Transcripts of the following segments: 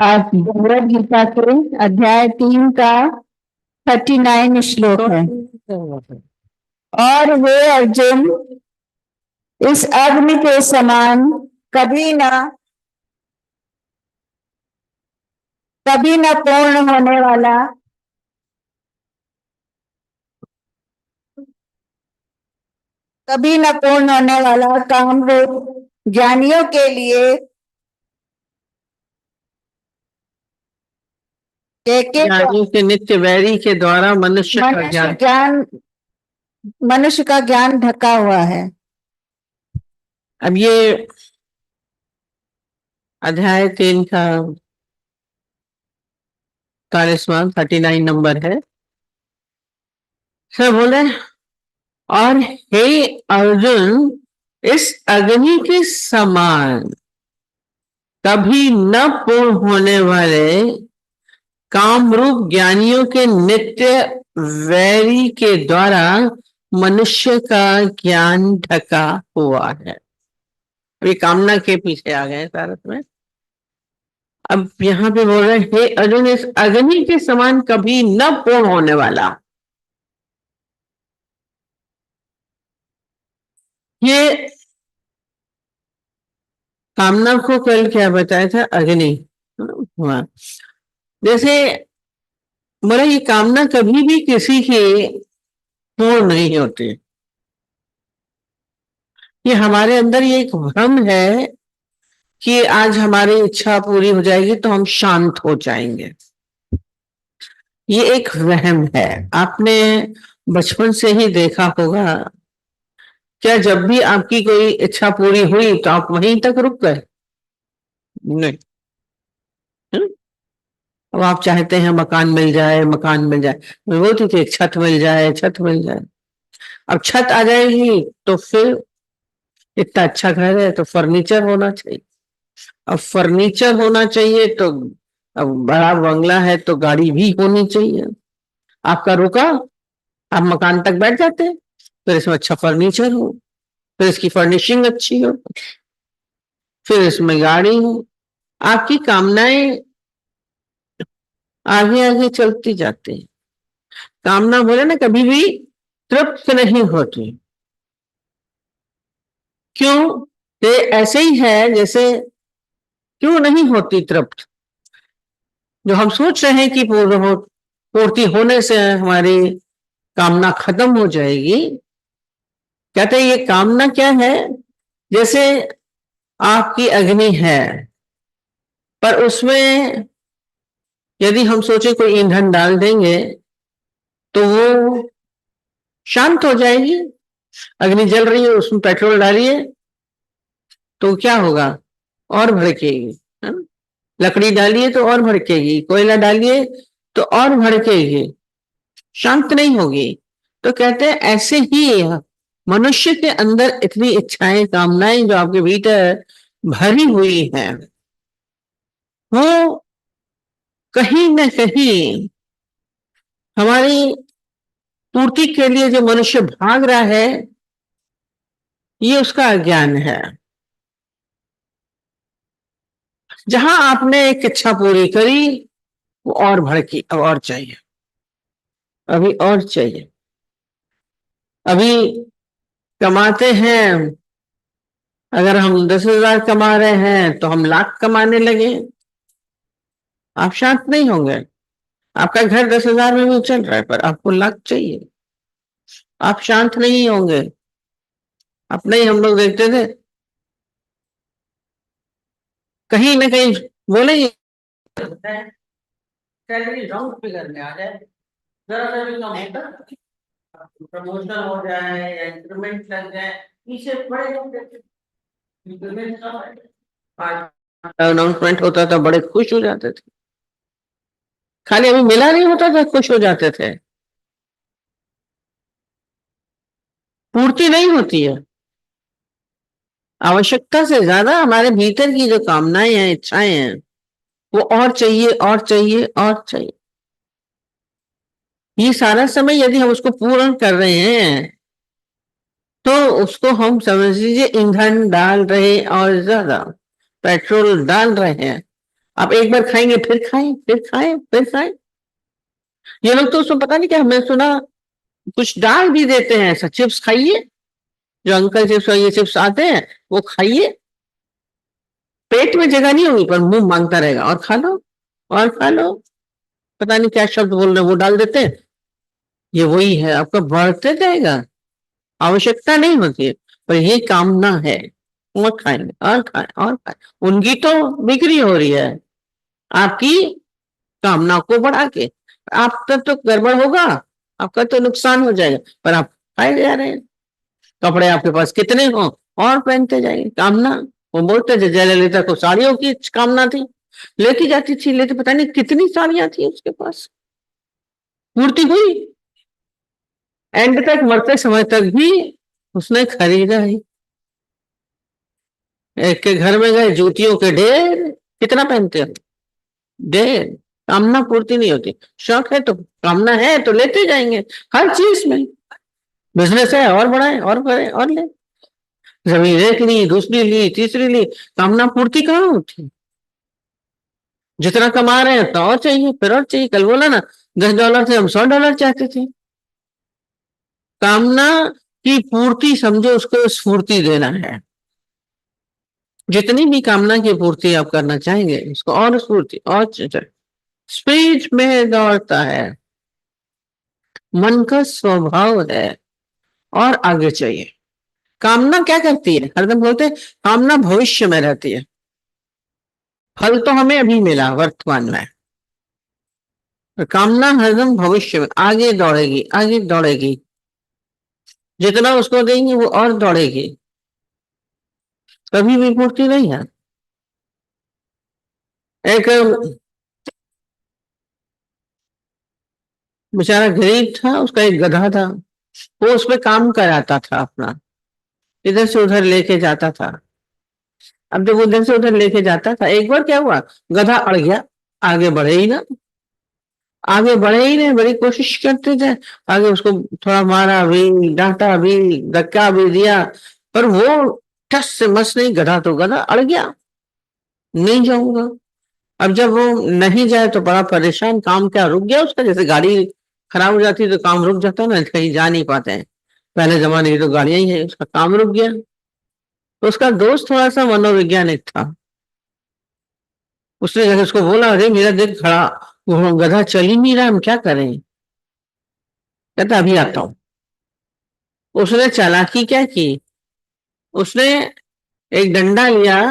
आज भगवद गीता के अध्याय 3 का 39 श्लोक है। और वे अर्जुन, इस अग्नि के समान कभी न पूर्ण होने वाला काम रूप ज्ञानियों के लिए ज्ञानियों के नित्य वैरी के द्वारा मनुष्य का ज्ञान ढका हुआ है। अब ये अध्याय 3 का 39 नंबर है। सर बोले, और हे अर्जुन, इस अग्नि के समान कभी न पूर्ण होने वाले कामरूप ज्ञानियों के नित्य वैरी के द्वारा मनुष्य का ज्ञान ढका हुआ है। अभी कामना के पीछे आ गए भारत में। अब यहाँ पे बोल रहे, हे अर्जुन, इस अग्नि के समान कभी न पूर्ण होने वाला। ये कामना को कल क्या बताया था? अग्नि। जैसे बोला, ये कामना कभी भी किसी की पूर्ण नहीं होती। ये हमारे अंदर ये एक भ्रम है कि आज हमारी इच्छा पूरी हो जाएगी तो हम शांत हो जाएंगे। ये एक वहम है। आपने बचपन से ही देखा होगा, क्या जब भी आपकी कोई इच्छा पूरी हुई तो आप वहीं तक रुक गए? नहीं। अब आप चाहते हैं मकान मिल जाए, मकान मिल जाए। मैं बोलती थी छत मिल जाए, छत मिल जाए। अब छत आ जाएगी तो फिर इतना अच्छा घर है तो फर्नीचर होना चाहिए। अब फर्नीचर होना चाहिए तो अब बड़ा बंगला है तो गाड़ी भी होनी चाहिए। आपका रुका, आप मकान तक बैठ जाते हैं, फिर इसमें अच्छा फर्नीचर हो, फिर इसकी फर्निशिंग अच्छी हो, फिर इसमें गाड़ी हो। आपकी कामनाएं आगे आगे चलती जाती है। कामना बोले ना, कभी भी तृप्त नहीं होती। क्यों? ये ऐसे ही है जैसे क्यों नहीं होती तृप्त। जो हम सोच रहे हैं कि पूर्ति होने से हमारी कामना खत्म हो जाएगी, कहते हैं ये कामना क्या है? जैसे आपकी अग्नि है, पर उसमें यदि हम सोचे कोई ईंधन डाल देंगे तो वो शांत हो जाएगी। अग्नि जल रही है, उसमें पेट्रोल डालिए तो क्या होगा? और भड़केगी। है ना? लकड़ी डालिए तो और भड़केगी, कोयला डालिए तो और भड़केगी, शांत नहीं होगी। तो कहते हैं ऐसे ही मनुष्य के अंदर इतनी इच्छाएं, कामनाएं जो आपके भीतर भरी हुई हैं, वो कहीं न कहीं हमारी पूर्ति के लिए जो मनुष्य भाग रहा है, ये उसका अज्ञान है। जहां आपने एक इच्छा पूरी करी, वो और भड़की, अब और चाहिए, अभी और चाहिए। अभी कमाते हैं, अगर हम 10,000 कमा रहे हैं तो हम लाख कमाने लगे, आप शांत नहीं होंगे। आपका घर 10,000 में भी चल रहा है पर आपको लाख चाहिए, आप शांत नहीं होंगे। अपने ही हम लोग देखते थे, कहीं ना कहीं बोलेंगे सैलरी राउंड फिगर में आ जाए, जरा सा भी कम होता, प्रमोशन हो जाए या इंक्रीमेंट लग जाए, पीछे बड़े अनाउंसमेंट होता था, बड़े खुश हो जाते थे। खाली अभी मिला नहीं होता था, खुश हो जाते थे। पूर्ति नहीं होती है। आवश्यकता से ज्यादा हमारे भीतर की जो कामनाएं हैं, इच्छाएं हैं, वो और चाहिए, और चाहिए, और चाहिए। ये सारा समय यदि हम उसको पूर्ण कर रहे हैं तो उसको हम समझ लीजिए ईंधन डाल रहे और ज्यादा पेट्रोल डाल रहे हैं। आप एक बार खाएंगे, फिर खाएं, फिर खाएं, फिर खाएं। ये लोग तो उसमें पता नहीं क्या, हमने सुना कुछ डाल भी देते हैं ऐसा, चिप्स खाइए, जो अंकल चिप्स और ये चिप्स आते हैं वो खाइए, पेट में जगह नहीं होगी पर मुंह मांगता रहेगा, और खा लो और खा लो। पता नहीं क्या शब्द बोल रहे हैं वो डाल देते हैं। ये वही है, आपका बढ़ते जाएगा, आवश्यकता नहीं होती है, पर ये कामना है, और खाएंगे और खाएं और खाएं। उनकी तो बिक्री हो रही है आपकी कामना को बढ़ा के। आपका तो गड़बड़ होगा, आपका तो नुकसान हो जाएगा, पर आप खाए जा रहे हैं। कपड़े आपके पास कितने हो और पहनते जाएंगे, कामना। वो बोलते थे जयललिता को साड़ियों की कामना थी, लेती जाती थी, लेती पता नहीं कितनी साड़ियां थी उसके पास, पूर्ति हुई, एंड तक मरते समय तक भी उसने खरीदा ही। एक के घर में गए, जूतियों के ढेर, कितना पहनते हो, ढेर। कामना पूर्ति नहीं होती। शौक है तो, कामना है तो लेते जाएंगे हर चीज में। बिजनेस है और बढ़ाए और बढ़े और ले, जमीन एक ली, दूसरी ली, तीसरी ली, कामना पूर्ति कहाँ होती। जितना कमा रहे हैं उतना और चाहिए, फिर और चाहिए। कल बोला ना, $10 से हम $100 चाहते थे। कामना की पूर्ति समझो उसको स्फूर्ति देना है। जितनी भी कामना की पूर्ति आप करना चाहेंगे उसको और स्फूर्ति और स्पीड में दौड़ता है, मन का स्वभाव है और आगे चाहिए। कामना क्या करती है, हरदम बोलते हैं कामना भविष्य में रहती है, फल तो हमें अभी मिला वर्तमान में, कामना हरदम भविष्य में आगे दौड़ेगी, आगे दौड़ेगी। जितना उसको देंगे वो और दौड़ेगी, कभी भी पूर्ति नहीं है। एक बेचारा गरीब था, उसका एक गधा था, वो उसमें काम कराता था अपना, इधर से उधर लेके जाता था। अब जब उधर से उधर लेके जाता था, एक बार क्या हुआ, गधा अड़ गया, आगे बढ़े ही ना, आगे बढ़े ही नहीं, बड़ी कोशिश करते थे आगे, उसको थोड़ा मारा भी, डांटा भी, धक्का भी दिया, पर वो ठस से मस नहीं, गधा तो गधा अड़ गया, नहीं जाऊंगा। अब जब वो नहीं जाए तो बड़ा परेशान, काम क्या रुक गया उसका, जैसे गाड़ी खराब हो जाती है तो काम रुक जाता है ना, कहीं जा नहीं पाते हैं, पहले जमाने की तो गाड़ियां ही है, उसका काम रुक गया। तो उसका दोस्त थोड़ा सा मनोवैज्ञानिक था, उसने जाके उसको बोला, अरे मेरा देख खड़ा, वो गधा चल ही नहीं रहा, हम क्या करें। कहता अभी आता हूं। उसने चालाकी क्या की, उसने एक डंडा लिया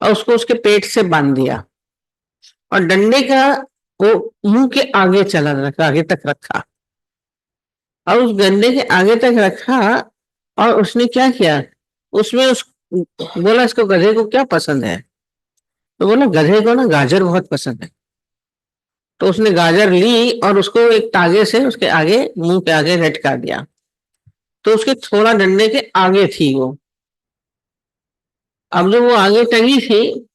और उसको उसके पेट से बांध दिया, और डंडे का वो मुंह के आगे चला रखा, आगे तक रखा, और उस डंडे के आगे तक रखा। और उसने क्या किया, उसमें उस बोला इसको गधे को क्या पसंद है, तो बोला गधे को ना गाजर बहुत पसंद है। तो उसने गाजर ली और उसको एक तागे से उसके आगे, मुंह के आगे लटका दिया, तो उसके थोड़ा डंडे के आगे थी वो। अब जब वो आगे टंगी थी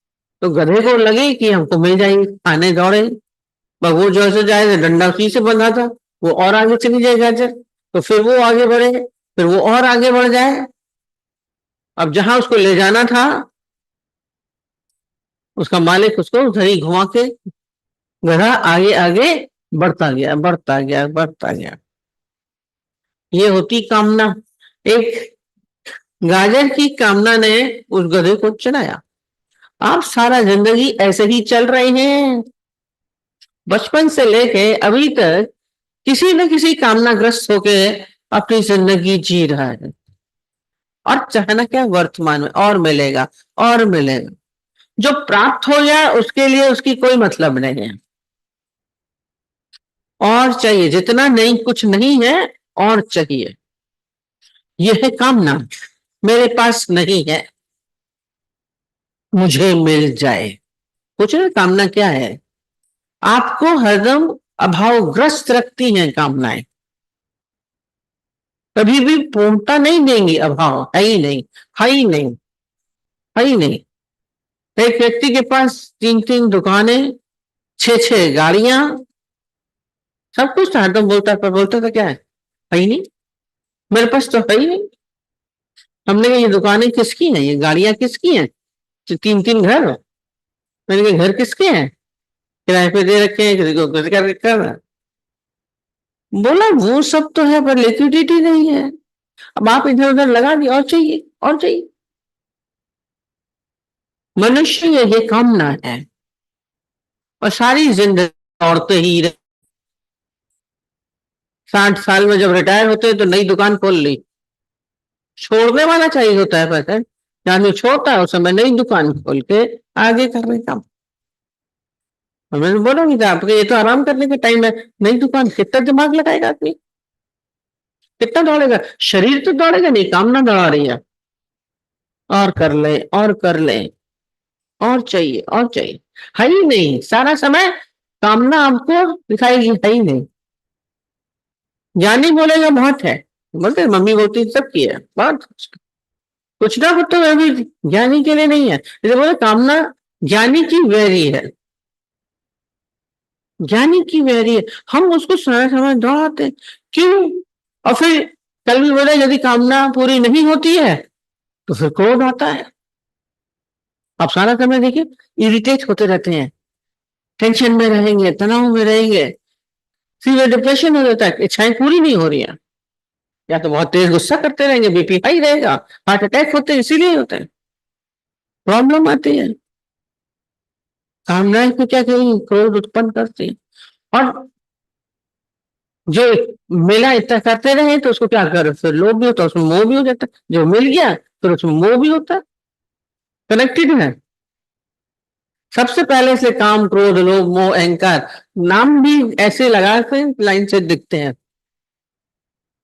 तो गधे को लगे कि हमको मिल जाएगी, खाने दौड़े, पर वो जैसे जाए डंडा उसी से बंधा था, वो और आगे चली जाए गाजर, तो फिर वो आगे बढ़े, फिर वो और आगे बढ़ जाए। अब जहां उसको ले जाना था, उसका मालिक उसको उधर ही घुमा के, गधा आगे आगे बढ़ता गया, बढ़ता गया, बढ़ता गया। ये होती कामना। एक गाजर की कामना ने उस गधे को चलाया। आप सारा जिंदगी ऐसे ही चल रहे हैं, बचपन से लेके अभी तक किसी न किसी कामनाग्रस्त होके अपनी जिंदगी जी रहा है, और चाहना क्या, वर्तमान में और मिलेगा और मिलेगा, जो प्राप्त हो जाए उसके लिए उसकी कोई मतलब नहीं है, और चाहिए, जितना नहीं कुछ नहीं है और चाहिए। यह है कामना, मेरे पास नहीं है, मुझे मिल जाए। पूछ रहे कामना क्या है, आपको हरदम अभावग्रस्त रखती हैं कामनाएं, कभी भी पूर्णता नहीं देंगी, अभाव है ही नहीं, है ही नहीं, है ही नहीं। एक व्यक्ति के पास 3-3 दुकानें, 6-6 गाड़ियां, सब कुछ था, हरदम बोलता, पर बोलता था क्या है ही नहीं, मेरे पास तो है ही नहीं। हमने कहा ये दुकानें किसकी हैं, ये गाड़ियां किसकी हैं, 3-3 घर, मैंने कहा घर किसके हैं, किराए पे दे रखे हैं, किसी को घर का रखा है। बोला वो सब तो है पर लिक्विडिटी नहीं है। अब आप इधर उधर लगा दिए और चाहिए और चाहिए। मनुष्य ये कामना है और सारी जिंदगी दौड़ते ही 60 साल में जब रिटायर होते हैं तो नई दुकान खोल ली। छोड़ने वाला चाहिए होता है पैसा, आदमी छोड़ता है उस समय नई दुकान खोल के आगे करने का। और मैंने बोला कि आपके ये तो आराम करने का टाइम है, नई दुकान कितना दिमाग लगाएगा आदमी, कितना दौड़ेगा। शरीर तो दौड़ेगा नहीं, कामना दौड़ा रही है, और कर ले और कर ले और चाहिए और चाहिए। है ही नहीं, सारा समय कामना आपको दिखाएगी है ही नहीं। ज्ञानी बोलेगा बहुत है, बोलते हैं, मम्मी बोलती सब की है बहुत, कुछ ना कुछ तो अभी ज्ञानी के लिए नहीं है। इसलिए बोले कामना ज्ञानी की वैरी है, ज्ञानी की वैरी है। हम उसको सारा समय दौड़ाते हैं, क्यों। और फिर कल भी बोले यदि कामना पूरी नहीं होती है तो फिर क्रोध आता है। आप सारा समय देखिए इरिटेट होते रहते हैं, टेंशन में रहेंगे, तनाव में रहेंगे, फिर डिप्रेशन हो जाता है, इच्छाएं पूरी नहीं हो रही है। या तो बहुत तेज गुस्सा करते रहेंगे, बीपी हाई रहेगा, हार्ट अटैक होते हैं, इसीलिए होते हैं, प्रॉब्लम आती है। कामनाएं को क्या कहीं क्रोध उत्पन्न करती है। और जो मिला इतना करते रहे तो उसको क्या कर, फिर लोभ भी होता है, उसमें मोह भी हो जाता है। जो मिल गया फिर उसमें मोह भी होता है, कनेक्टेड है। सबसे पहले से काम, क्रोध, लोभ, मोह, अहंकार, नाम भी ऐसे लगा के लाइन से दिखते हैं।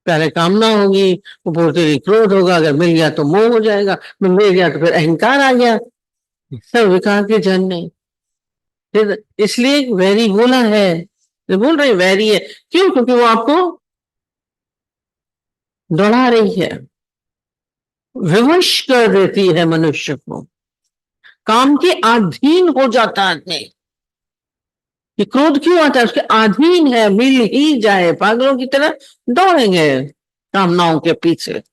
पहले कामना होगी, वो बोलते ही क्रोध होगा, अगर मिल गया तो मोह हो जाएगा, मिल गया तो फिर अहंकार आ गया। सब विकार के जन्म है। फिर इसलिए वैरी बोला है, जो बोल रहे वैरी है, क्यों, क्योंकि वो आपको दौड़ा रही है, विवश कर देती है मनुष्य को, काम के अधीन हो जाता है आदमी। ये क्रोध क्यों आता है, उसके अधीन है, मिल ही जाए, पागलों की तरह दौड़ेंगे कामनाओं के पीछे।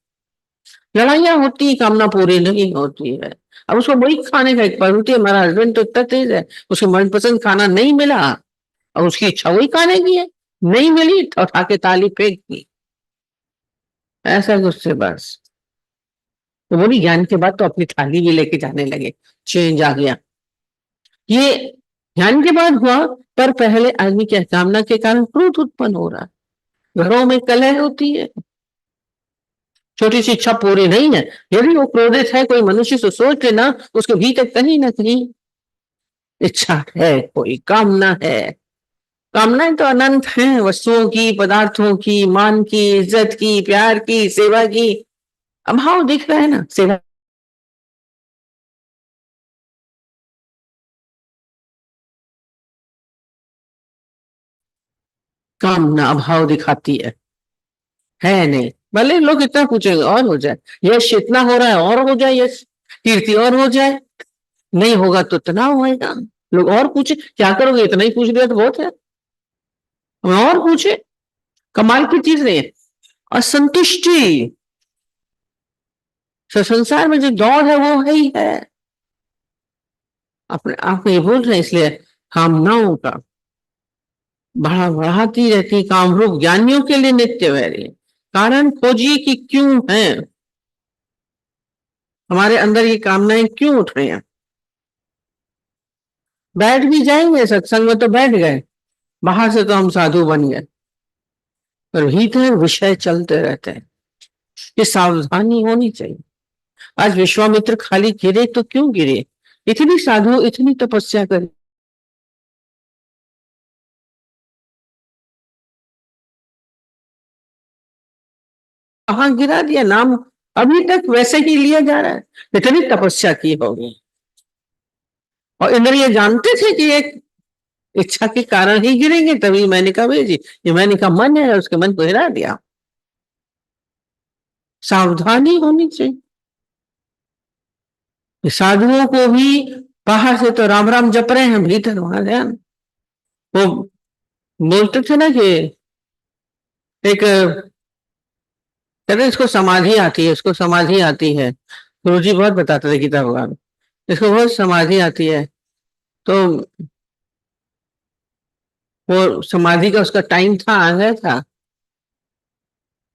लड़ाइयां होती, कामना पूरी नहीं होती है। अब उसको वही खाने का एक होती है, हमारा हस्बैंड तो इतना तेज है, उसको मनपसंद खाना नहीं मिला और उसकी इच्छा वही खाने की है, नहीं मिली तो उठा के ताली फेंक दी, ऐसा गुस्से बस। तो बोली ज्ञान के बाद तो अपनी थाली भी लेके जाने लगे, चेंज आ गया। ये ज्ञान के बाद हुआ, पर पहले आदमी की कामना के कारण क्रोध उत्पन्न हो रहा है, घरों में कलह होती है, छोटी सी इच्छा पूरी नहीं है, यदि वो क्रोधित है, कोई मनुष्य से सोच लेना उसके भीतर कहीं ना कहीं इच्छा है, कोई कामना है। कामनाएं तो अनंत हैं, वस्तुओं की, पदार्थों की, मान की, इज्जत की, प्यार की, सेवा की। अभाव दिख रहा है ना, सेवा कामना अभाव दिखाती है नहीं। भले लोग इतना पूछेंगे और हो जाए, यश इतना हो रहा है और हो जाए, यश कीर्ति और हो जाए, नहीं होगा तो तनाव होएगा। लोग और पूछे क्या करोगे, इतना ही पूछ लिया तो बहुत है, और पूछे, कमाल की चीज नहीं है। असंतुष्टि, संसार में जो दौड़ है वो है ही है, अपने आप में ये बोल रहे हैं। इसलिए कामनाओं का बढ़ाती रहती कामरूप ज्ञानियों के लिए नित्य वैरी। कारण खोजिए कि क्यों है हमारे अंदर ये कामनाएं, क्यों उठ रही हैं। बैठ भी जाएंगे सत्संग में तो बैठ गए, बाहर से तो हम साधु बन गए, पर भीतर विषय चलते रहते हैं। ये सावधानी होनी चाहिए। आज विश्वामित्र खाली गिरे तो क्यों गिरे, इतनी साधु इतनी तपस्या करी, कहां गिरा दिया, नाम अभी तक वैसे ही लिया जा रहा है, इतनी तपस्या की होगी। और इंद्र ये जानते थे कि एक इच्छा के कारण ही गिरेंगे, तभी मैंने कहा भेजी, ये मैंने कहा मन है, उसके मन को हिला दिया। सावधानी होनी चाहिए। साधुओं को भी बाहर से तो राम राम जप रहे हैं, भीतर वहां ध्यान। वो बोलते थे ना कि एक, कहते इसको समाधि आती है, इसको समाधि आती है, गुरु जी बहुत बताते थे गीता भगवान, इसको बहुत समाधि आती है। तो वो समाधि का उसका टाइम था, आ गया था,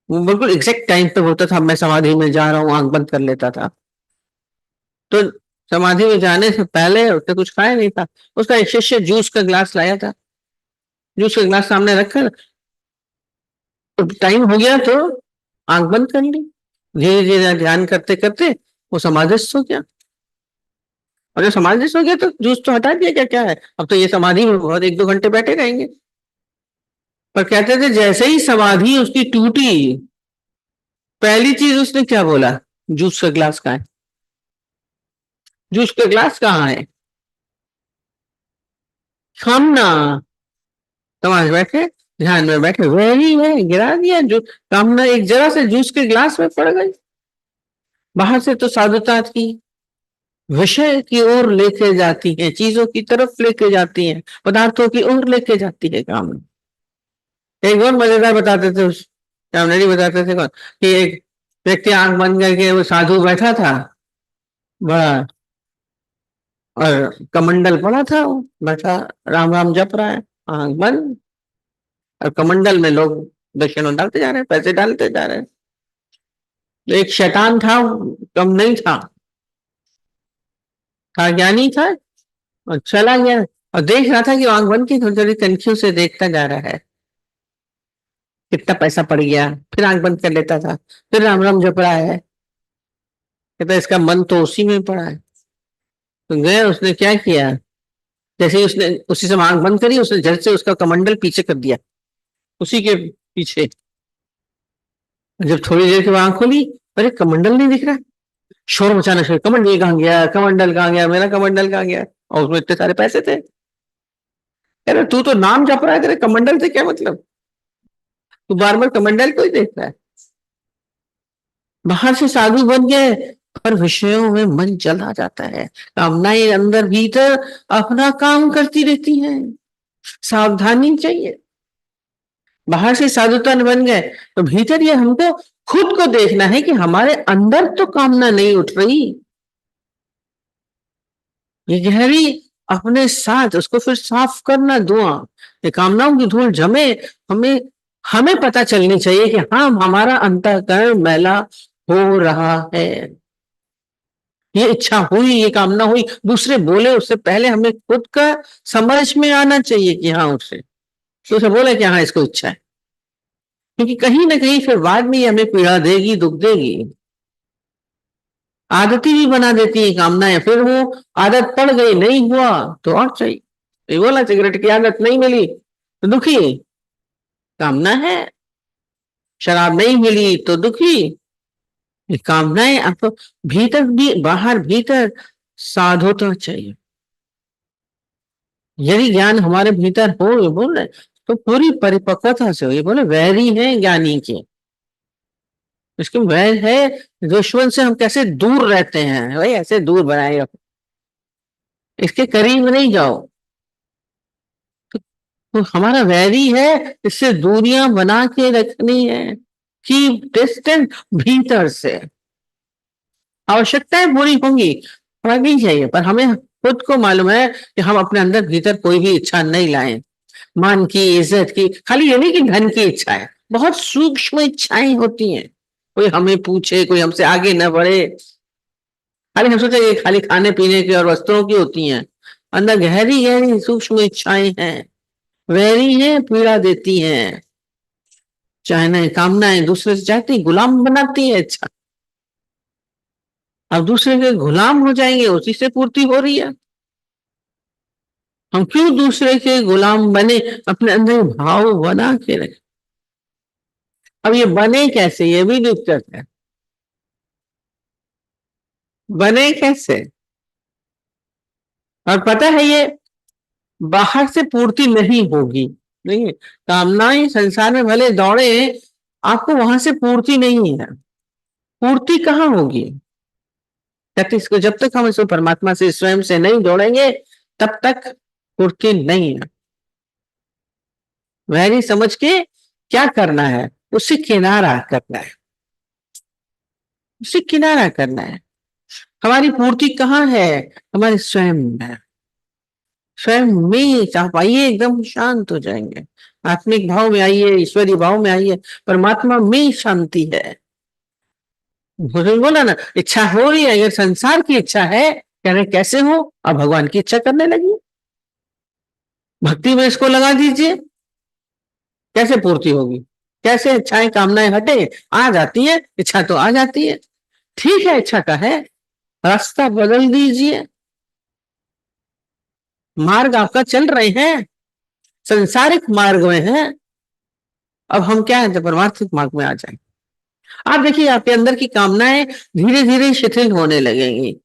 वो बिल्कुल एग्जैक्ट टाइम पे होता था, मैं समाधि में जा रहा हूँ, आंख बंद कर लेता था। तो समाधि में जाने से पहले उसने कुछ खाया नहीं था, उसका एक शिष्य जूस का ग्लास लाया था, जूस का ग्लास सामने रखा, तो टाइम हो गया तो आंख बंद कर ली, धीरे धीरे ध्यान करते करते वो समाधिस्थ हो गया। और जब समाधिस्थ हो गया तो जूस तो हटा दिया, क्या क्या है, अब तो ये समाधि में बहुत 1-2 घंटे बैठे रहेंगे। पर कहते थे जैसे ही समाधि उसकी टूटी, पहली चीज उसने क्या बोला, जूस का ग्लास कहाँ है, जूस का ग्लास कहाँ है, हम ना समाज बैठे, ध्यान में बैठे, वही है गिरा दिया जो कामना, एक जरा से जूस के ग्लास में पड़ गई। बाहर से तो साधुता की विषय की ओर लेके जाती है, चीजों की तरफ लेके जाती है, पदार्थों की ओर लेके जाती है कामना। एक और मजेदार बताते थे, उस रामनेरी बताते थे कौन, कि एक व्यक्ति आंख बंद करके, वो साधु बैठा था बड़ा, और कमंडल पड़ा था, वो बैठा राम राम जप रहा है, आंख बंद, और कमंडल में लोग दक्षिणा डालते जा रहे हैं, पैसे डालते जा रहे हैं। तो एक शैतान था, कम नहीं था ज्ञानी था, और चला गया, और देख रहा था कि वो आंख बंद की थोड़ी थोड़ी कनखियों से देखता जा रहा है, कितना पैसा पड़ गया, फिर आंख बंद कर लेता था, फिर राम राम जप रहा है, कहता इसका मन तो उसी में पड़ा है। तो गया, उसने क्या किया, जैसे ही उसने उसी से आंख बंद करी, उसने झट से उसका कमंडल पीछे कर दिया, उसी के पीछे। जब थोड़ी देर के बाद आंख खोली, अरे कमंडल नहीं दिख रहा, शोर मचाना शुरू, कमंडल कहाँ गया, कमंडल कहाँ गया, मेरा कमंडल कहाँ गया, और उसमें इतने सारे पैसे थे। अरे तू तो नाम जप रहा है, तेरे कमंडल से क्या मतलब, तू बार बार कमंडल को ही देख रहा है। बाहर से साधु बन गए, पर विषयों में मन चला जाता है, कामनाएं अंदर भीतर अपना काम करती रहती हैं, सावधानी चाहिए। बाहर से साधुता बन गए, तो भीतर ये हमको खुद को देखना है कि हमारे अंदर तो कामना नहीं उठ रही, ये गहरी अपने साथ, उसको फिर साफ करना, धुआं, ये कामनाओं की धूल जमे, हमें हमें पता चलनी चाहिए कि हाँ, हमारा अंतःकरण मैला हो रहा है, ये इच्छा हुई, ये कामना हुई, दूसरे बोले उससे पहले हमें खुद का समझ में आना चाहिए कि हाँ, उससे तो उसे बोले कि हाँ इसको इच्छा है, क्योंकि कहीं ना कहीं फिर बाद में ये हमें पीड़ा देगी, दुख देगी, आदती भी बना देती है कामनाएं, फिर वो आदत पड़ गई, नहीं हुआ तो और चाहिए, ये बोला सिगरेट की आदत नहीं मिली तो दुखी, कामना है, शराब नहीं मिली तो दुखी, ये कामनाएं आपको भीतर भी बाहर भीतर साधुता चाहिए। यदि ज्ञान हमारे भीतर हो, ये बोल रहे, तो पूरी परिपक्वता से हो, ये बोले वैरी है ज्ञानी के, इसके वैर है, दुश्मन से हम कैसे दूर रहते हैं, भाई ऐसे दूर बनाए रखो, इसके करीब नहीं जाओ, तो हमारा वैरी है, इससे दूरियां बना के रखनी है, कीप डिस्टेंस भीतर से। आवश्यकताएं पूरी होंगी, हमें नहीं चाहिए, पर हमें खुद को मालूम है कि हम अपने अंदर भीतर कोई भी इच्छा नहीं लाए, मान की, इज्जत की, खाली ये नहीं कि धन की इच्छा है, बहुत सूक्ष्म इच्छाएं होती हैं, कोई हमें पूछे, कोई हमसे आगे न बढ़े, खाली हम सोचे ये खाली खाने पीने की और वस्त्रों की होती हैं, अंदर गहरी गहरी सूक्ष्म इच्छाएं हैं, वैरी है, पीड़ा देती हैं, चाहना कामनाएं दूसरे से चाहती, गुलाम बनाती है इच्छा, अब दूसरे के गुलाम हो जाएंगे, उसी से पूर्ति हो रही है, हम क्यों दूसरे के गुलाम बने, अपने अंदर भाव बना के रखे। अब ये बने कैसे, ये भी दिक्कत है, बने कैसे, और पता है ये बाहर से पूर्ति नहीं होगी, नहीं, कामनाएं संसार में भले दौड़े, आपको वहां से पूर्ति नहीं है, पूर्ति कहाँ होगी, कहते इसको जब तक हम इसको परमात्मा से स्वयं से नहीं जोड़ेंगे, तब तक पूर्ति नहीं है। वह नहीं समझ के क्या करना है, उससे किनारा करना है, उससे किनारा करना है, हमारी पूर्ति कहाँ है, हमारे स्वयं में, स्वयं में आप आइए, एकदम शांत हो जाएंगे। आत्मिक भाव में आइए, ईश्वरीय भाव में आइए, परमात्मा में शांति है। मुझे बोला ना, इच्छा हो रही है, अगर संसार की इच्छा है, कह रहे कैसे हो, अब भगवान की इच्छा करने लगी, भक्ति में इसको लगा दीजिए, कैसे पूर्ति होगी, कैसे इच्छाएं कामनाएं हटे, आ जाती है इच्छा तो आ जाती है। ठीक है, इच्छा का है, रास्ता बदल दीजिए, मार्ग आपका चल रहे हैं, संसारिक मार्ग में है, अब हम क्या है, जब परमार्थिक मार्ग में आ जाए, आप देखिए आपके अंदर की कामनाएं धीरे धीरे शिथिल होने लगेंगी,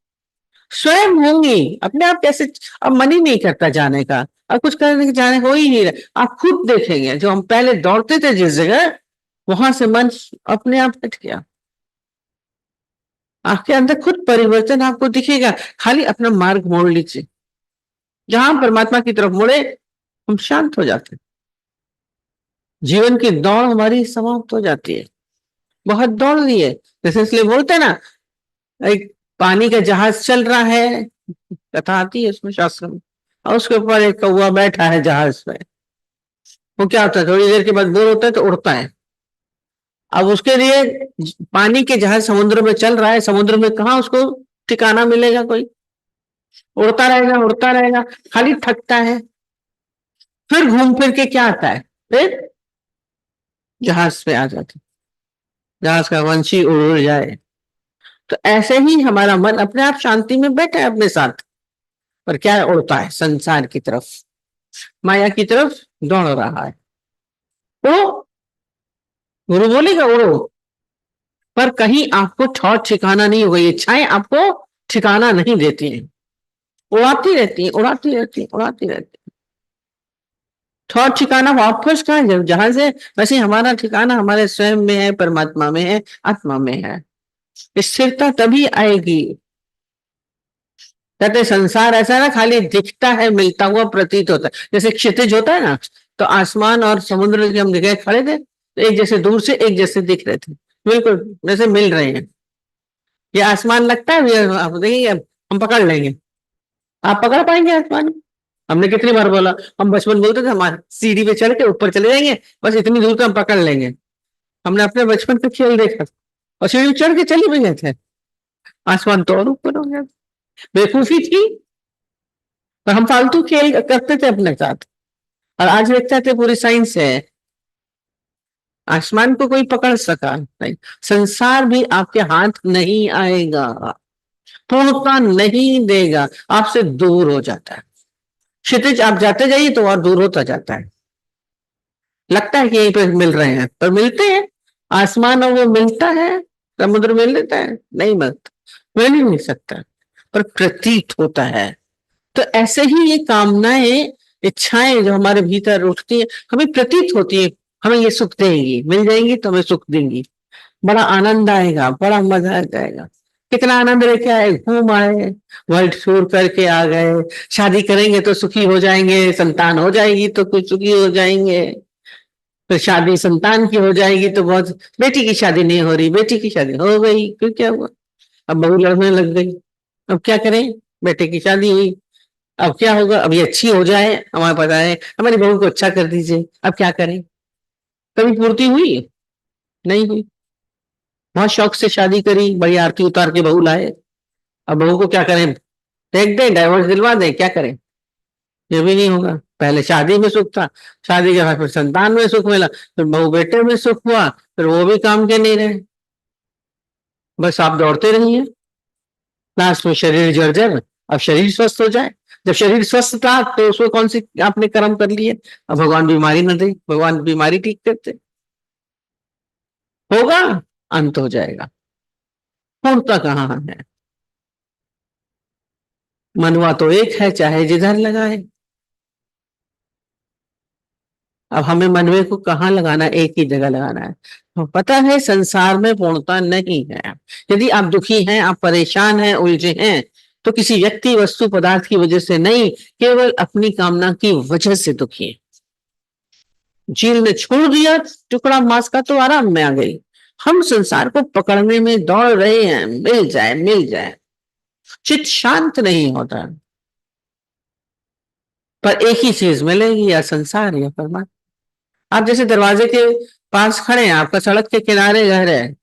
स्वयं होंगी अपने आप। कैसे, अब मन ही नहीं करता जाने का, अब कुछ करने के जाने हो ही नहीं रहा, आप खुद देखेंगे जो हम पहले दौड़ते थे जिस जगह, वहां से मन अपने आप हट गया, आपके अंदर खुद परिवर्तन आपको दिखेगा। खाली अपना मार्ग मोड़ लीजिए, जहां परमात्मा की तरफ मुड़े हम शांत हो जाते हैं, जीवन की दौड़ हमारी समाप्त हो जाती है। बहुत दौड़ ली है, जैसे इसलिए बोलते हैं ना, एक पानी का जहाज चल रहा है, कथा आती है उसमें शास्त्र में, और उसके ऊपर एक कौवा बैठा है जहाज में, वो क्या होता है, थोड़ी देर के बाद बोर होता है तो उड़ता है। अब उसके लिए पानी के जहाज समुद्र में चल रहा है, समुद्र में कहाँ उसको ठिकाना मिलेगा, कोई उड़ता रहेगा उड़ता रहेगा, खाली थकता है, फिर घूम फिर के क्या आता है, फिर जहाज पे आ जाता है, जहाज का वंशी उड़ उड़ जाए। तो ऐसे ही हमारा मन अपने आप शांति में बैठा है अपने साथ, पर क्या उड़ता है, संसार की तरफ, माया की तरफ दौड़ रहा है। उड़ो, गुरु बोलेगा उड़ो, पर कहीं आपको ठौर ठिकाना नहीं होगा, ये इच्छाएं आपको ठिकाना नहीं देती हैं, उड़ाती रहती है उड़ाती रहती है उड़ाती रहती है। ठौर ठिकाना वापस कहाँ है, जहां से, वैसे हमारा ठिकाना हमारे स्वयं में है, परमात्मा में है, आत्मा में है। स्थिरता तभी आएगी। कहते संसार ऐसा है ना, खाली दिखता है, मिलता हुआ प्रतीत होता है, जैसे क्षितिज होता है ना, तो आसमान और समुद्र के हम जगह खड़े थे, तो एक जैसे दूर से एक जैसे दिख रहे थे, बिल्कुल जैसे मिल रहे हैं। ये आसमान लगता है, ये आप देखिए, हम पकड़ लेंगे, आप पकड़ पाएंगे आसमान? हमने कितनी बार बोला, हम बचपन बोलते थे हमारे सीढ़ी पे चढ़ के ऊपर चले जाएंगे, बस इतनी दूर तो हम पकड़ लेंगे। हमने अपने बचपन का खेल देखा, और सीढ़ी पे चढ़ के चले भी गए थे, आसमान तो और ऊपर हो गया। बेवकूफी थी, पर हम फालतू खेल करते थे अपने साथ, और आज देखते थे पूरी साइंस है, आसमान को कोई पकड़ सका नहीं, संसार भी आपके हाथ नहीं आएगा, पूर्णता नहीं देगा, आपसे दूर हो जाता है। क्षितिज आप जाते जाइए तो और दूर होता जाता है, लगता है कि यहीं पे मिल रहे हैं, पर मिलते हैं, आसमान और वो मिलता है, समुद्र मिल लेता है, नहीं मिलता, मिल ही नहीं सकता, पर प्रतीत होता है। तो ऐसे ही ये कामनाएं, इच्छाएं जो हमारे भीतर उठती है, हमें प्रतीत होती है, हमें ये सुख देंगी, मिल जाएंगी तो हमें सुख देंगी, बड़ा आनंद आएगा, बड़ा मजा आ जाएगा। कितना आनंद लेके आए, घूम आए, वर्ल्ड टूर करके आ गए, शादी करेंगे तो सुखी हो जाएंगे, संतान हो जाएगी तो कुछ सुखी हो जाएंगे, फिर शादी संतान की हो जाएगी तो बहुत, बेटी की शादी नहीं हो रही, बेटी की शादी हो गई, फिर क्या हुआ, अब बहू लड़ने लग गई, अब क्या करें, बेटे की शादी हुई, अब क्या होगा, अब ये अच्छी हो जाए, हमारे पता है हमारी बहू को अच्छा कर दीजिए, अब क्या करें, कभी पूर्ति हुई, नहीं हुई, बहुत शौक से शादी करी, बड़ी आरती उतार के बहू लाए, अब बहू को क्या करें, फेंक दें, डाइवोर्स दिलवा दें, क्या करें, ये भी नहीं होगा। पहले शादी में सुख था, शादी के बाद फिर संतान में सुख मिला, फिर बहू बेटे में सुख हुआ, फिर वो भी काम के नहीं रहे, बस आप दौड़ते रहिए, लास्ट में शरीर जर्जर। अब शरीर स्वस्थ हो जाए, जब शरीर स्वस्थ था तो उसको कौन सी आपने कर्म कर लिए, अब भगवान बीमारी न दे, भगवान बीमारी ठीक करते, होगा, अंत हो जाएगा, पूर्णता कहाँ है। मनवा तो एक है, चाहे जिधर लगाए, अब हमें मनवे को कहाँ लगाना है, एक ही जगह लगाना है। तो पता है संसार में पूर्णता नहीं है, यदि आप दुखी हैं, आप परेशान हैं, उलझे हैं, तो किसी व्यक्ति वस्तु पदार्थ की वजह से नहीं, केवल अपनी कामना की वजह से दुखी है। झील ने छोड़ दिया टुकड़ा मांस का तो आराम में आ गई, हम संसार को पकड़ने में दौड़ रहे हैं, मिल जाए मिल जाए, चित शांत नहीं होता। पर एक ही चीज मिलेगी, या संसार या परमात्मा। आप जैसे दरवाजे के पास खड़े हैं, आपका सड़क के किनारे घर है,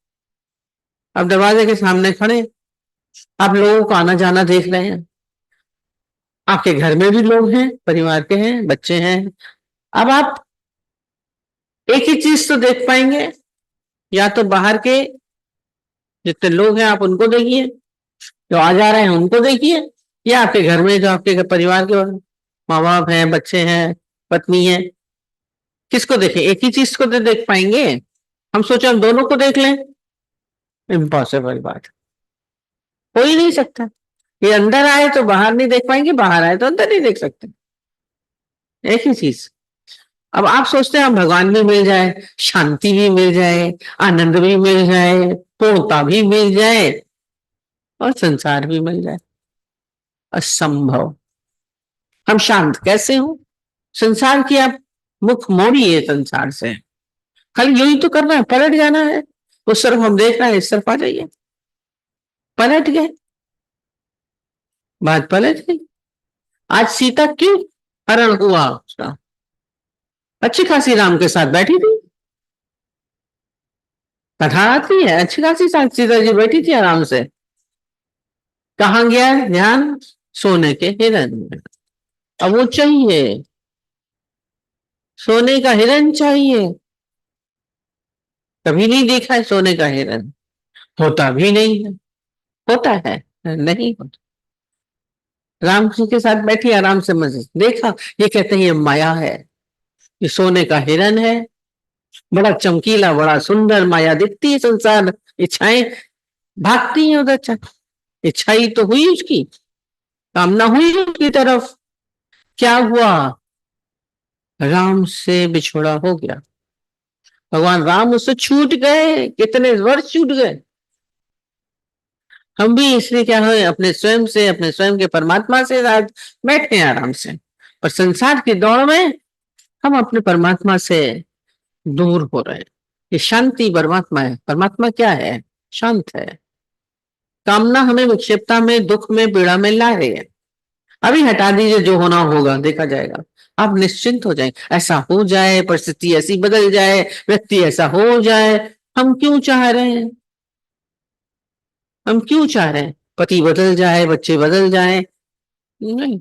आप दरवाजे के सामने खड़े, आप लोगों को आना जाना देख रहे हैं, आपके घर में भी लोग हैं, परिवार के हैं, बच्चे हैं। अब आप एक ही चीज तो देख पाएंगे, या तो बाहर के जितने लोग हैं आप उनको देखिए, जो आ जा रहे हैं उनको देखिए, या आपके घर में जो आपके परिवार के माँ बाप हैं, बच्चे हैं, पत्नी है, किसको देखें? एक ही चीज को तो देख पाएंगे। हम सोचे हम दोनों को देख लें, इम्पॉसिबल बात, हो ही नहीं सकता। ये अंदर आए तो बाहर नहीं देख पाएंगे, बाहर आए तो अंदर नहीं देख सकते, एक ही चीज। अब आप सोचते हैं हम भगवान भी मिल जाए, शांति भी मिल जाए, आनंद भी मिल जाए, पूर्णता भी मिल जाए और संसार भी मिल जाए, असंभव। हम शांत कैसे हो? संसार की आप मुख मोड़िए संसार से, खाली यही तो करना है, पलट जाना है। उस तरफ हम देख रहे हैं, इस तरफ आ जाइए, पलट गए, बात पलट गई। आज सीता क्यों हरण हुआ उसका? अच्छी खासी राम के साथ बैठी थी, कथा आती है, अच्छी खासी साथ सीता जी बैठी थी आराम से। कहाँ गया ध्यान? सोने के हिरन में। अब वो चाहिए, सोने का हिरन चाहिए। कभी नहीं देखा है सोने का हिरन, होता भी नहीं है। होता है? नहीं होता। राम जी के साथ बैठी आराम से मजे देखा, ये कहते हैं ये माया है, ये सोने का हिरन है, बड़ा चमकीला, बड़ा सुंदर, माया दिखती है संसार, इच्छाएं भागती हैं उधर। इच्छाई तो हुई उसकी, कामना हुई उसकी तरफ, क्या हुआ? राम से बिछोड़ा हो गया, भगवान राम उससे छूट गए, कितने वर्ष छूट गए। हम भी इसलिए क्या हुए, अपने स्वयं से, अपने स्वयं के परमात्मा से आज बैठे हैं आराम से, पर संसार की दौड़ में हम अपने परमात्मा से दूर हो रहे हैं। ये शांति परमात्मा है। परमात्मा क्या है? शांत है। कामना हमें विक्षेपता में, दुख में, पीड़ा में ला रही है। अभी हटा दीजिए, जो होना होगा देखा जाएगा, आप निश्चिंत हो जाए। ऐसा हो जाए, परिस्थिति ऐसी बदल जाए, व्यक्ति ऐसा हो जाए, हम क्यों चाह रहे हैं? हम क्यों चाह रहे हैं पति बदल जाए, बच्चे बदल जाए? नहीं,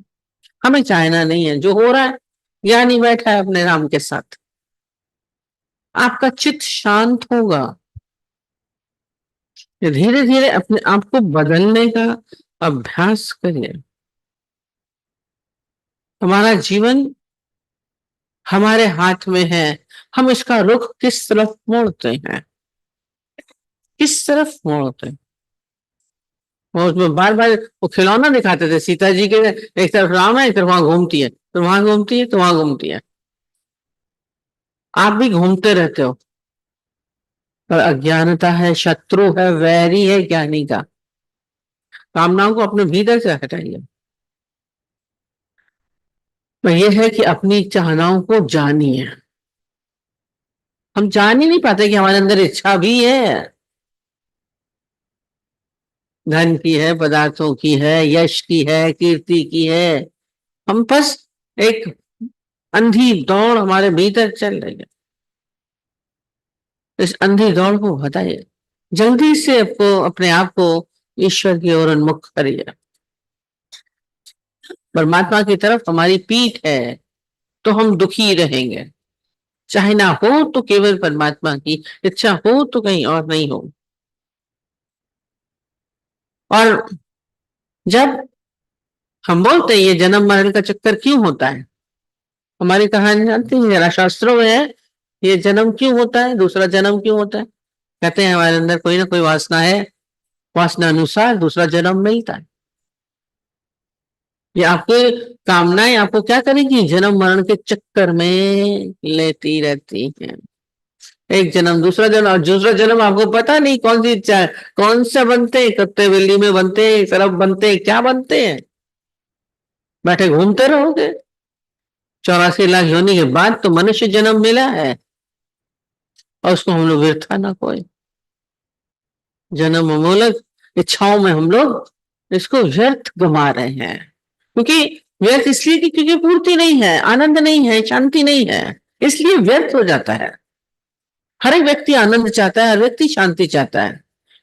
हमें चाहना नहीं है। जो हो रहा है, ज्ञानी बैठा है अपने राम के साथ, आपका चित्त शांत होगा। धीरे धीरे अपने आप को बदलने का अभ्यास करिए। हमारा जीवन हमारे हाथ में है, हम इसका रुख किस तरफ मोड़ते हैं, किस तरफ मोड़ते हैं। और उसमें बार बार वो खिलौना दिखाते थे सीता जी के, एक तरफ राम है, एक तरफ वहां घूमती है, तो वहां घूमती है, तो वहां घूमती है। आप भी घूमते रहते हो, पर अज्ञानता है, शत्रु है, वैरी है ज्ञानी का। कामनाओं को अपने भीतर से हटाइए। तो यह है कि अपनी चाहनाओं को जानिए। हम जान ही नहीं पाते कि हमारे अंदर इच्छा भी है, धन की है, पदार्थों की है, यश की है, कीर्ति की है। हम बस एक अंधी दौड़ हमारे भीतर चल रही है। इस अंधी दौड़ को हटाइए, जल्दी से आपको अपने आप को ईश्वर की ओर उन्मुख करिए। परमात्मा की तरफ हमारी पीठ है तो हम दुखी रहेंगे, चाहे ना हो तो केवल परमात्मा की इच्छा हो तो कहीं और नहीं हो। और जब हम बोलते हैं ये जन्म मरण का चक्कर क्यों होता है, हमारी कहानी जानती है जरा, शास्त्रों में है ये जन्म क्यों होता है, दूसरा जन्म क्यों होता है। कहते हैं हमारे अंदर कोई ना कोई वासना है, वासना अनुसार दूसरा जन्म मिलता है। ये आपकी कामनाएं आपको क्या करेगी, जन्म मरण के चक्कर में लेती रहती हैं। एक जन्म, दूसरा जन्म, और दूसरा जन्म आपको पता नहीं कौन सी इच्छा है, कौन सा बनते हैं, कुत्ते बिल्ली में बनते हैं, सरफ बनते हैं, क्या बनते हैं, बैठे घूमते रहोगे। 84 लाख योनि के बाद तो मनुष्य जन्म मिला है, और उसको हम लोग व्यर्था ना कोई जन्म अमूलक इच्छाओं में हम लोग इसको व्यर्थ गमा रहे हैं। क्योंकि व्यर्थ इसलिए कि क्योंकि पूर्ति नहीं है, आनंद नहीं है, शांति नहीं है, इसलिए व्यर्थ हो जाता है। हर एक व्यक्ति आनंद चाहता है, हर व्यक्ति शांति चाहता है,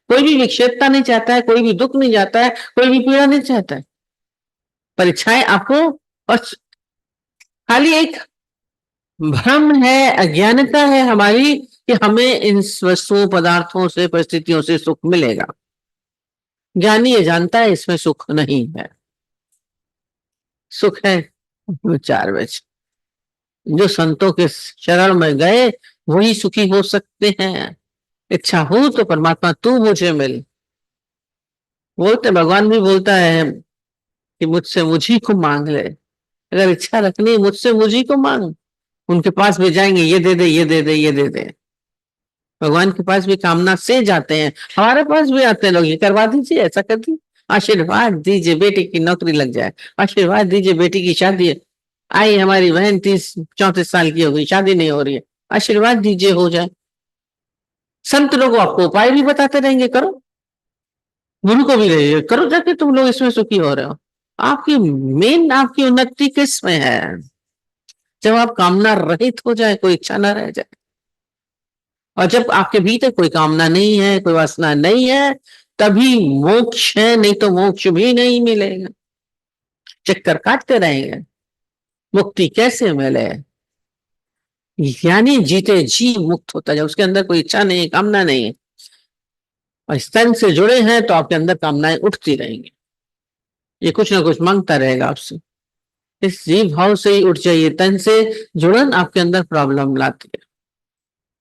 कोई भी विक्षेपता नहीं चाहता है, कोई भी दुख नहीं चाहता है, कोई भी पीड़ा नहीं चाहता है। परीक्षाएं आपको बस खाली एक भ्रम है, अज्ञानता है हमारी कि हमें इन वस्तुओं, पदार्थों से, परिस्थितियों से सुख मिलेगा। ज्ञानी ये जानता है इसमें सुख नहीं है, सुख है विचार में। जो संतों के शरण में गए वही सुखी हो सकते हैं। इच्छा हो तो परमात्मा तू मुझे मिल, बोलते भगवान भी बोलता है कि मुझसे मुझी को मांग ले। अगर इच्छा रखनी मुझसे मुझी को मांग, उनके पास भी जाएंगे, ये दे दे, ये दे दे, ये दे दे। भगवान के पास भी कामना से जाते हैं, हमारे पास भी आते हैं लोग, ये करवा दीजिए, ऐसा कर दीजिए, आशीर्वाद दीजिए बेटी की नौकरी लग जाए, आशीर्वाद दीजिए बेटी की शादी, आई हमारी बहन 30-34 साल की हो गई, शादी नहीं हो रही है, आशीर्वाद दीजिए हो जाए। संत लोग आपको उपाय भी बताते रहेंगे, करो, गुरु को भी रहिए, करो जाके, तुम लोग इसमें सुखी हो रहे हो। आपकी मेन, आपकी उन्नति किस में है? जब आप कामना रहित हो जाए, कोई इच्छा ना रह जाए, और जब आपके भीतर कोई कामना नहीं है, कोई वासना नहीं है, तभी मोक्ष है, नहीं तो मोक्ष भी नहीं मिलेगा। चक्कर काटते रहेंगे, मुक्ति कैसे मिले? यानी जीते जी मुक्त होता जाए, उसके अंदर कोई इच्छा नहीं, कामना नहीं है, और इस तन से जुड़े हैं तो आपके अंदर कामनाएं उठती रहेंगी, ये कुछ ना कुछ मांगता रहेगा आपसे। इस जीव भाव से ही उठ जाइए, तन से जुड़न आपके अंदर प्रॉब्लम लाती है।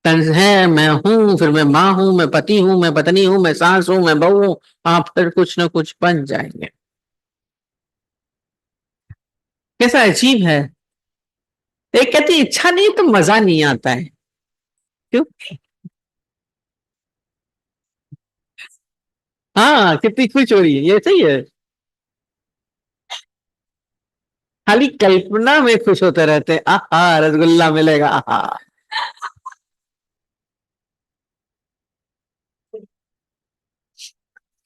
तन है मैं हूं, फिर मैं माँ हूं, मैं पति हूं, मैं पत्नी हूं, मैं सास हूं, मैं बहू हूं, आप फिर कुछ ना कुछ बन जाएंगे। कैसा अजीब है। एक कहती इच्छा नहीं तो मजा नहीं आता है, क्यों? हाँ, कितनी खुश हो रही है, ये सही है। खाली कल्पना में खुश होते रहते हैं, आहा रसगुल्ला मिलेगा, आहा।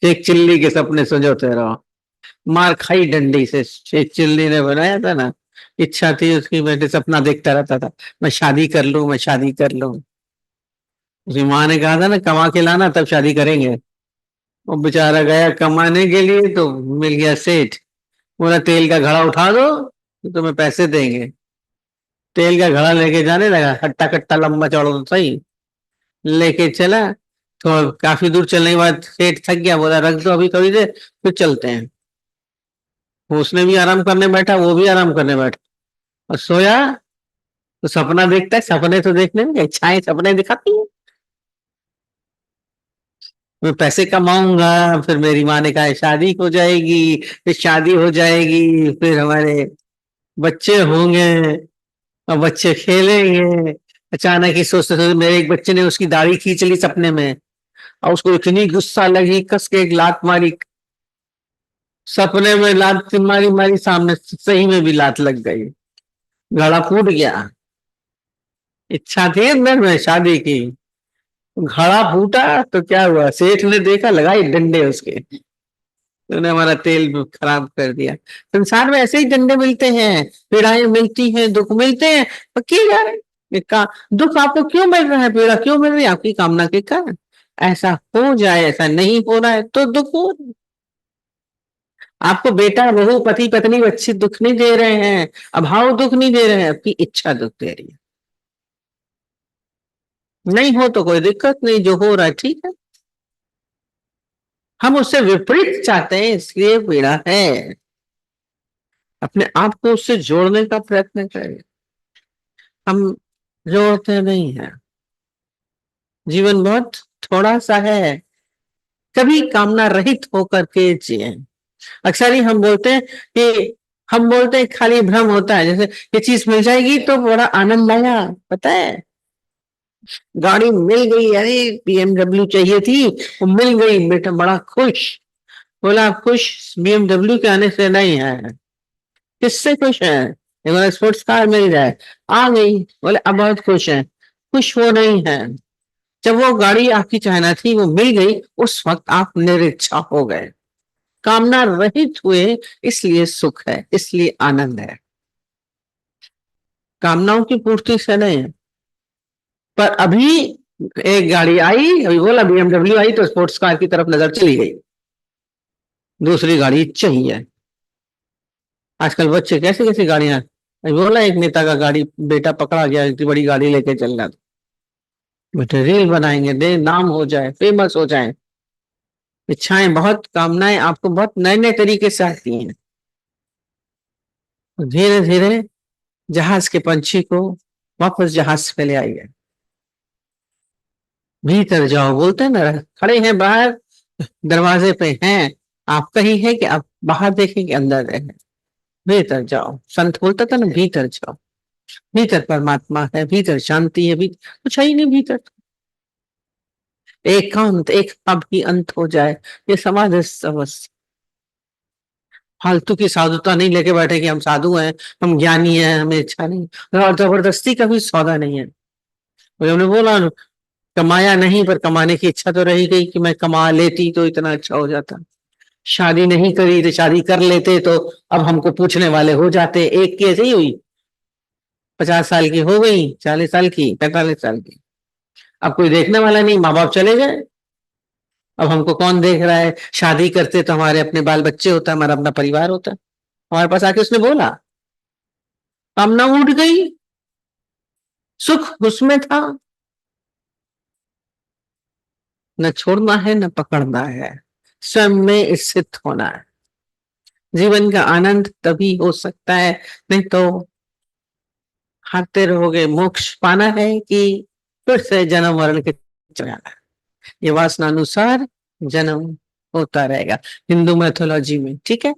एक चिल्ली के सपने संजोते रहो, मार खाई डंडी से। एक चिल्ली ने बनाया था ना, इच्छा थी उसकी, बेटे सपना देखता रहता था, मैं शादी कर लूं, मैं शादी कर लूं। उसकी माँ ने कहा था ना, कमा के लाना तब शादी करेंगे। वो बेचारा गया कमाने के लिए, तो मिल गया सेठ, बोला तेल का घड़ा उठा दो तो तुम्हें पैसे देंगे। तेल का घड़ा लेके जाने लगा, हट्टा कट्टा लंबा चौड़ा तो सही, लेके चला। तो काफी दूर चलने के बाद सेठ थक गया, बोला रख दो अभी थोड़ी देर, फिर चलते हैं। उसने भी आराम करने बैठा, वो भी आराम करने बैठा, और सोया। तो सपना देखता है, सपने तो देखने में इच्छाएं सपने दिखाती है। मैं पैसे कमाऊंगा, फिर मेरी माँ ने कहा शादी हो जाएगी, फिर शादी हो जाएगी, फिर हमारे बच्चे होंगे, और बच्चे खेलेंगे। अचानक ही सोचते सोचते मेरे एक बच्चे ने उसकी दाढ़ी खींच ली सपने में, और उसको इतनी गुस्सा लगी, कस के एक लात मारी। सपने में लात मारी मारी, सामने सही में भी लात लग गई, गला फूट गया। इच्छा थी अंदर में शादी की, घड़ा फूटा तो क्या हुआ, सेठ ने देखा, लगाई डंडे उसके, उन्होंने हमारा तेल भी खराब कर दिया। संसार में ऐसे ही डंडे मिलते हैं, पीड़ाएं मिलती हैं, दुख मिलते हैं, पर किए जा रहे हैं। दुख आपको क्यों मिल रहा है, पीड़ा क्यों मिल रही है? आपकी कामना के कारण। ऐसा हो जाए, ऐसा नहीं हो रहा है तो दुख हो रहा है। आपको बेटा बहू पति पत्नी बच्चे दुख नहीं दे रहे हैं, अभाव दुख नहीं दे रहे हैं, आपकी इच्छा दुख दे रही है। नहीं हो तो कोई दिक्कत नहीं, जो हो रहा है ठीक है, हम उससे विपरीत चाहते हैं इसलिए पीड़ा है। अपने आप को उससे जोड़ने का प्रयत्न करें, हम जोड़ते नहीं है। जीवन बहुत थोड़ा सा है, कभी कामना रहित होकर के जिए। अक्सर ही हम बोलते हैं कि, हम बोलते हैं खाली भ्रम होता है, जैसे ये चीज मिल जाएगी तो बड़ा आनंद आया, पता है गाड़ी मिल गई, अरे BMW चाहिए थी, वो मिल गई, बेटा बड़ा खुश। बोला आप खुश BMW के आने से नहीं है, किससे खुश है? बोला स्पोर्ट्स कार मिल जाए, आ गई, बोले अब बहुत खुश है। खुश वो नहीं है, जब वो गाड़ी आपकी चाहना थी वो मिल गई, उस वक्त आप निरीक्षा हो गए। कामना रहित हुए, इसलिए सुख है, इसलिए आनंद है। कामनाओं की पूर्ति से नहीं है। पर अभी एक गाड़ी आई, अभी बोला BMW आई तो स्पोर्ट्स कार की तरफ नजर चली गई, दूसरी गाड़ी चाहिए। आजकल बच्चे कैसी कैसी गाड़ियां, अभी बोला एक नेता का गाड़ी बेटा पकड़ा गया, इतनी बड़ी गाड़ी लेके चल रहा था। बेटे रील बनाएंगे, दे नाम हो जाए, फेमस हो जाए। इच्छाएं बहुत, कामनाएं आपको बहुत नए नए तरीके से आती हैं। धीरे धीरे जहाज के पंछी को वापस जहाज पे ले आइए। भीतर जाओ, बोलते हैं ना, खड़े हैं बाहर दरवाजे पे हैं, आपका ही है कि आप बाहर देखें कि अंदर रहे। भीतर जाओ, संत बोलता था ना, भीतर जाओ। भीतर परमात्मा है, भीतर शांति है, भीतर कुछ है ही नहीं। भीतर एकांत, एक अभी अंत हो जाए, ये समाधि अवस्था। फालतू की साधुता नहीं लेके बैठे कि हम साधु हैं, हम ज्ञानी हैं, हमें इच्छा नहीं, और जबरदस्ती का भी सौदा नहीं है। तो हमने बोला ना, कमाया नहीं पर कमाने की इच्छा तो रही गई कि मैं कमा लेती तो इतना अच्छा हो जाता। शादी नहीं करी तो शादी कर लेते तो अब हमको पूछने वाले हो जाते। एक की ऐसे ही हुई, 50 साल की हो गई, 40 साल की, 45 साल की, अब कोई देखने वाला नहीं, माँ बाप चले गए, अब हमको कौन देख रहा है। शादी करते तो हमारे अपने बाल बच्चे होता, हमारा अपना परिवार होता। हमारे पास आके उसने बोला, कामना उठ गई, सुख उसमें था। न छोड़ना है न पकड़ना है, स्वयं में स्थित होना है। जीवन का आनंद तभी हो सकता है, नहीं तो हारते रहोगे। मोक्ष पाना है कि फिर से जन्म मरण के चलाना है, ये वासनानुसार जन्म होता रहेगा हिंदू मैथोलॉजी में, ठीक है।